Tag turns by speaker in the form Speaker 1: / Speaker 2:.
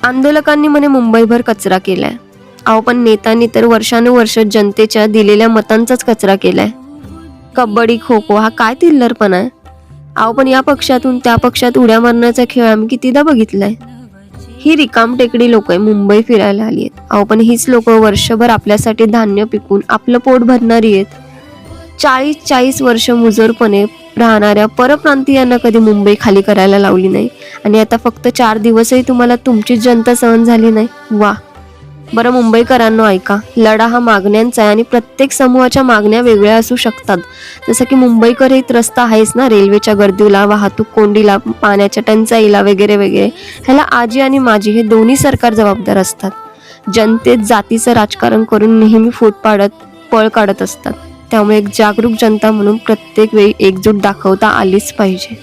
Speaker 1: आंदोलकांनी म्हणे मुंबईभर कचरा केलाय. अहो पण नेत्यांनी तर वर्षानुवर्ष जनतेच्या दिलेल्या मतांचाच कचरा केलाय. कबड्डी खो खो हा काय थिल्लरपणा आहे. अहो पण या पक्षातून त्या पक्षात उड्या मारण्याचा खेळ आम्ही कितीदा बघितलाय. ही रिकाम टेकडी लोक मुंबई फिरायला आली आहेत. अहो पण हीच लोक वर्षभर आपल्यासाठी धान्य पिकून आपलं पोट भरणारी आहेत. 40-40 वर्ष मुजोरपणे राहणाऱ्या परप्रांतीयांना कधी मुंबई खाली करायला लावली नाही आणि आता फक्त 4 दिवसही तुम्हाला तुमचीच जनता सहन झाली नाही. वा. बरं मुंबईकरांनो ऐका, लढा हा मागण्यांचा आहे आणि प्रत्येक समूहाच्या मागण्या वेगळ्या असू शकतात. जसं की मुंबईकर हे त्रस्त आहेच ना रेल्वेच्या गर्दीला, वाहतूक कोंडीला, पाण्याच्या टंचाईला वगैरे वगैरे. ह्याला आजी आणि माजी हे दोन्ही सरकार जबाबदार असतात. जनतेत जातीचं राजकारण करून नेहमी फूट पाडत पळ काढत असतात. त्यामुळे एक जागरूक जनता म्हणून प्रत्येक वेळी एकजूट दाखवता आलीच पाहिजे.